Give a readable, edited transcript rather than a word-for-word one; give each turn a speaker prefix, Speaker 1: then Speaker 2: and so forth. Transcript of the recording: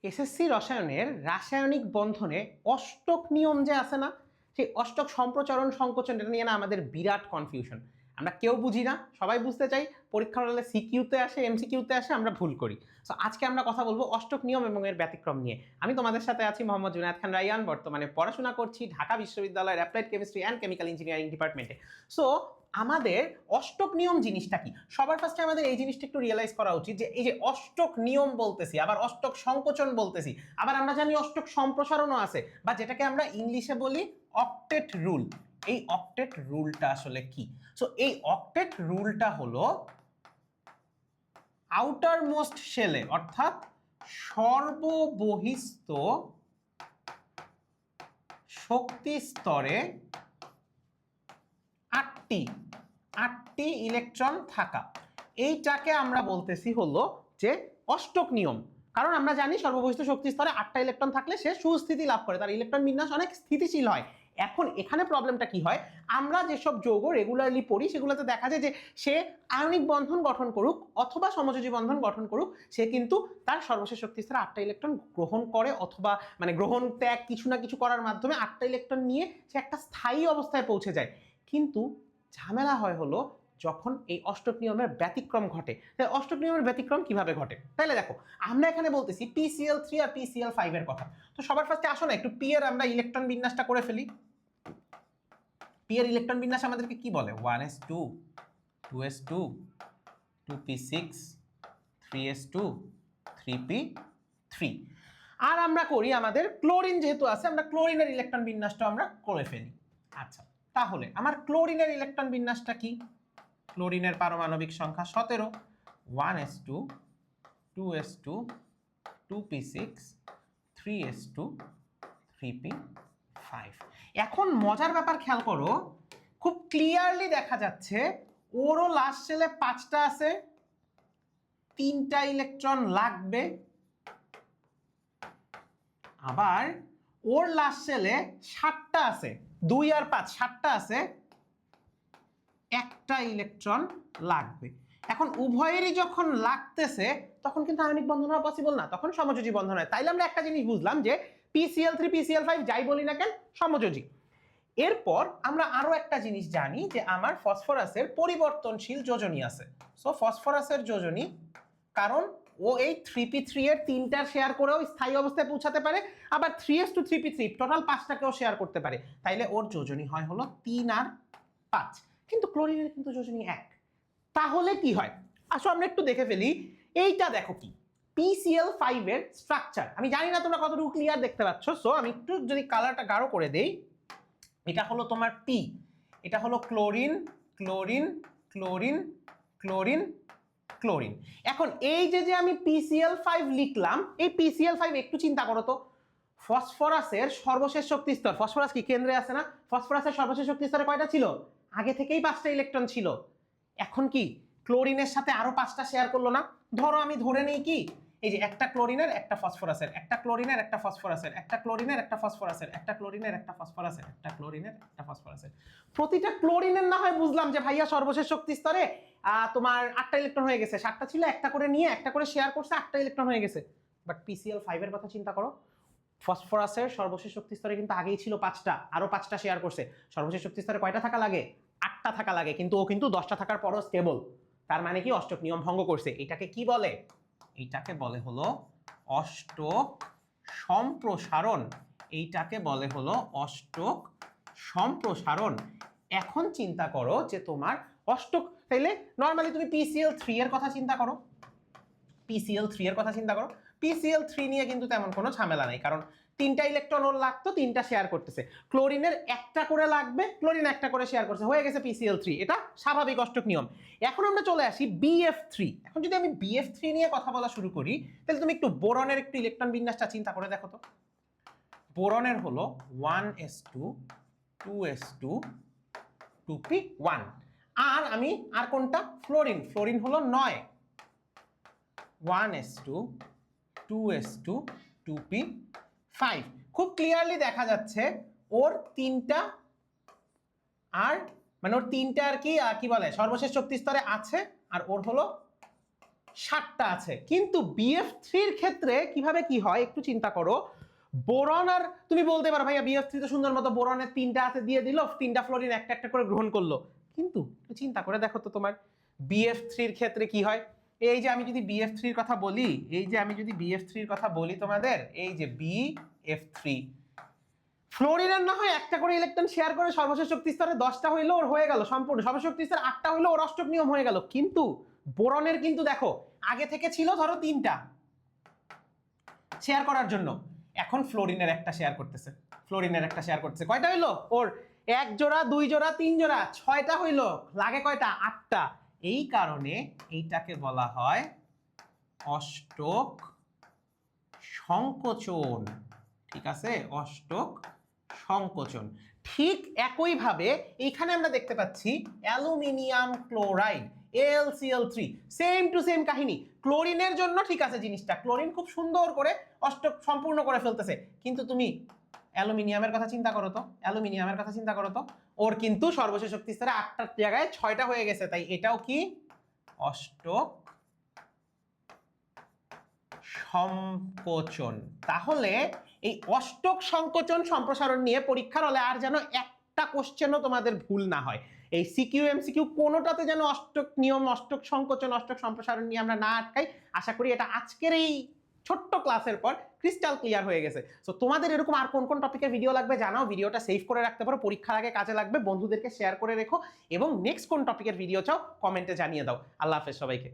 Speaker 1: SSC রসায়নের রাসায়নিক বন্ধনে অষ্টক নিয়ম যে আছে না, সেই অষ্টক সম্প্রচরণ সংকোচন, এটা নিয়ে না আমাদের বিরাট কনফিউশন। আমরা কেউ বুঝি না, সবাই বুঝতে চাই, পরীক্ষার হলে সিকিউতে আসে, এমসিকিউতে আসে, আমরা ভুল করি। সো আজকে আমরা কথা বলবো অষ্টক নিয়ম এবং এর ব্যতিক্রম নিয়ে। আমি তোমাদের সাথে আছি মোহাম্মদ জুনায়েদ খান রাইয়ান, বর্তমানে পড়াশোনা করছি ঢাকা বিশ্ববিদ্যালয়ের applied chemistry and chemical engineering ডিপার্টমেন্টে। সো আমাদের অষ্টক নিয়ম জিনিসটা কি, সবার ফার্স্টে আমাদের এই জিনিসটা একটু রিয়েলাইজ করা উচিত যে এই যে অষ্টক নিয়ম বলতেছি, আবার অষ্টক সংকোচন বলতেছি, আবার আমরা জানি অষ্টক সম্প্রসারণও আছে, বা যেটাকে আমরা ইংলিশে বলি অক্টেট রুল। এই অক্টেট রুলটা আসলে কি? সো এই অক্টেট রুলটা হলো আউটার মোস্ট শেলে, অর্থাৎ সর্ববহিস্থ শক্তি স্তরে আটটি ইলেকট্রন থাকা, এইটাকে আমরা বলতেছি হলো যে অষ্টক নিয়ম। কারণ আমরা জানি সর্ববহিস্থ শক্তি স্তরে 8টা ইলেকট্রন থাকলে সে সুস্থিতি লাভ করে, তার ইলেকট্রন বিন্যাস অনেক স্থিতিশীল হয়। এখন এখানে প্রবলেমটা কি হয়, আমরা যেসব যৌগ রেগুলারলি পড়ি সেগুলোতে দেখা যায় যে সে আয়নিক বন্ধন গঠন করুক অথবা সমযোজী বন্ধন গঠন করুক, সে কিন্তু তার সর্বশেষ শক্তি স্তরে 8টা ইলেকট্রন গ্রহণ করে, অথবা মানে গ্রহণ ত্যাগ কিছু না কিছু করার মাধ্যমে 8টা ইলেকট্রন নিয়ে সে একটা স্থায়ী অবস্থায় পৌঁছে যায়। কিন্তু ঝামেলা হয় হলো যখন এই অষ্টক নিয়মের ব্যতিক্রম ঘটে। অষ্টক নিয়মের ব্যতিক্রম কিভাবে ঘটে? তাহলে দেখো, আমরা এখানে বলতেছি PCl3 আর PCl5 এর কথা। তো সবার ফার্স্টে আসো না একটু পি এর আমরা ইলেকট্রন বিন্যাসটা করে ফেলি। পি এর ইলেকট্রন বিন্যাস আমাদেরকে কি বলে? 1s2 2s2 2p6 3s2 3p3। আর আমরা করি আমাদের ক্লোরিন যেহেতু আছে, আমরা ক্লোরিনের ইলেকট্রন বিন্যাসটা আমরা করে ফেলি। আচ্ছা, তাহলে আমার ক্লোরিনের ইলেকট্রন বিন্যাসটা কি? ক্লোরিনের পারমাণবিক সংখ্যা 17, 1s2 2s2 2p6 3s2 3p5। এখন মজার ব্যাপার খেয়াল করো, খুব ক্লিয়ারলি দেখা যাচ্ছে ওরও লাস্ট শেলে 5টা আছে, 3টা ইলেকট্রন লাগবে। আবার ওর লাস্ট শেলে 7টা আছে, 2 আর 5 7টা আছে, 1টা ইলেকট্রন লাগবে। এখন উভয়েরই যখন লাগতেছে তখন কিন্তু আয়নিক বন্ধন হওয়া পসিবল না, তখন সমযোজী বন্ধন হয়। তাইলে আমরা একটা জিনিস বুঝলাম যে PCl3 PCl5 যাই বলি না কেন সমযোজী। এরপর আমরা আরো একটা জিনিস জানি যে আমার ফসফরাসের পরিবর্তনশীল যোজনী আছে। সো ফসফরাসের যোজনী, কারণ ও এই 3p3 এর 3টার শেয়ার করেও স্থায়ী অবস্থায় পৌঁছাতে পারে, আবার 3s2 3p3 টোটাল 5টাকেও শেয়ার করতে পারে, তাইলে ওর যোজনী হয় হলো 3 আর 5। কিন্তু ক্লোরিনের কিন্তু যোজনী 1। তাহলে কি হয় আসো আমরা একটু দেখে ফেলি। এইটা দেখো কি PCl5 এর স্ট্রাকচার, আমি জানি না তোমরা কতটুকু ক্লিয়ার দেখতে পাচ্ছ। সো আমি একটু যদি কালারটা গাঢ় করে দেই, এটা হলো তোমার P, এটা হলো chlorine chlorine chlorine chlorine chlorine. এখন এই যে আমি PCl5 লিখলাম, এই PCl5 একটু চিন্তা করো তো, ফসফরাসের সর্বশেষ শক্তি স্তর, ফসফরাস কি কেন্দ্রে আছে না, ফসফরাসের সর্বশেষ শক্তি স্তরে কয়টা ছিল? আগে থেকেই 5টা ইলেকট্রন ছিল। এখন কি ক্লোরিনের সাথে আরো 5টা শেয়ার করলো না? ধরো আমি ধরে নেই কি, এই যে একটা ক্লোরিনের একটা ফসফরাসের, একটা ক্লোরিনের একটা ফসফরাসের, একটা ক্লোরিনের একটা ফসফরাসের, একটা ক্লোরিনের একটা ফসফরাসের, একটা ক্লোরিনের একটা ফসফরাসের। প্রতিটা ক্লোরিনের না হয় বুঝলাম যে ভাইয়া সর্বশেষ শক্তি স্তরে তোমার 8টা ইলেকট্রন হয়ে গেছে, 7টা ছিল একটা করে নিয়ে একটা করে শেয়ার করছে, 8টা ইলেকট্রন হয়ে গেছে। বাট PCl5 এর কথা চিন্তা করো, ফসফরাসের সর্বশেষ শক্তি স্তরে কিন্তু আগেই ছিল 5টা, আরো 5টা শেয়ার করছে, সর্বশেষ শক্তি স্তরে কয়টা থাকা লাগে? 8টা থাকা লাগে, কিন্তু ও কিন্তু 10টা থাকার পরও স্টেবল। তার মানে কি অষ্টক নিয়ম ভঙ্গ করছে। এটাকে কি বলে? এইটাকে বলে হলো অষ্টক সম্প্রসারণ। এইটাকে বলে হলো অষ্টক সম্প্রসারণ। এখন চিন্তা করো যে তোমার অষ্টক, তাইলে নর্মালি তুমি PCl3 এর কথা চিন্তা করো, PCl3 এর কথা চিন্তা করো, PCl3 নিয়ে কিন্তু তেমন কোনো ঝামেলা নাই, কারণ 3টা ইলেকট্রন ওর লাগতো, 3টা শেয়ার করতেছে। ক্লোরিনের একটা করে লাগবে, ক্লোরিন একটা করে শেয়ার করছে, হয়ে গেছে PCl3, এটা স্বাভাবিক অষ্টক নিয়ম। এখন আমরা চলে আসি BF3। এখন যদি আমি BF3 নিয়ে কথা বলা শুরু করি, তাহলে তুমি একটু বোরনের একটু ইলেকট্রন বিন্যাসটা চিন্তা করে দেখো তো। বোরনের হলো 1s2 2s2 2p1। আর আমি আর কোনটা? ফ্লোরিন, ফ্লোরিন হলো 9, 1s2 2s2 2p5। খুব ক্লিয়ারলি দেখা যাচ্ছে ওর 3টা, আর মানে ওর 3টা আর কি বলে সর্বশেষ শক্তি স্তরে আছে, আর ওর হলো 7টা আছে, কিন্তু BF3 এর ক্ষেত্রে কিভাবে কি হয় একটু চিন্তা করো। বোরন, আর তুমি বলতে পারো ভাইয়া BF3 তো সুন্দর মতো বোরনের 3টা আছে দিয়ে দিল, 3টা ফ্লোরিন একটা একটা করে গ্রহণ করলো, কিন্তু চিন্তা করে দেখো তো তোমার BF3 এর ক্ষেত্রে কি হয়। এই যে আমি যদি BF3 এর কথা বলি, তোমাদের এই যে BF3, ফ্লোরিনের না হয় একটা করে ইলেকট্রন শেয়ার করে সর্বশেষ শক্তি স্তরে 10টা হইলো ওর হয়ে গেল সম্পূর্ণ, সর্বশেষ শক্তি স্তরে 8টা হইলো ওর অষ্টক নিয়ম হয়ে গেল, কিন্তু বোরনের কিন্তু দেখো আগে থেকে ছিল ধরো 3টা শেয়ার করার জন্য, এখন ফ্লোরিনের একটা শেয়ার করতেছে, কয়টা হইলো ওর, 1 জোড়া 2 জোড়া 3 জোড়া 6টা হইলো, লাগে কয়টা 8টা। এই কারণে এইটাকে বলা হয় অষ্টক সংকোচন, ঠিক আছে, অষ্টক সংকোচন। ঠিক একইভাবে এইখানে আমরা দেখতে পাচ্ছি aluminium chloride AlCl3, same to same কাহিনী। ক্লোরিনের জন্য ঠিক আছে জিনিসটা, ক্লোরিন খুব সুন্দর করে অষ্টক সম্পূর্ণ করে ফেলতেছে, কিন্তু তুমি অ্যালুমিনিয়ামের কথা চিন্তা করো তো, ওর কিন্তু সর্বশেষ শক্তি স্তরে 8টার জায়গায় 6টা হয়ে গেছে, তাই এটাও কি অষ্টক সংকোচন। তাহলে এই অষ্টক সংকোচন সম্প্রসারণ নিয়ে পরীক্ষার হলে আর যেন একটা কোশ্চেনও তোমাদের ভুল না হয়, এই সিকিউ এমসিকিউ কোনোটাতে যেন অষ্টক নিয়ম, অষ্টক সংকোচন, অষ্টক সম্প্রসারণ নিয়ে আমরা না আটকাই। আশা করি এটা আজকের এই ছোট্ট ক্লাসের পর ক্রিস্টাল ক্লিয়ার হয়ে গেছে। সো তোমাদের এরকম আর কোন কোন টপিকের ভিডিও লাগবে জানাও, ভিডিওটা সেভ করে রাখতে পারো, পরীক্ষার আগে কাজে লাগবে, বন্ধুদেরকে শেয়ার করে রেখো, এবং নেক্সট কোন টপিকের ভিডিও চাও কমেন্টে জানিয়ে দাও। আল্লাহ হাফেজ সবাইকে।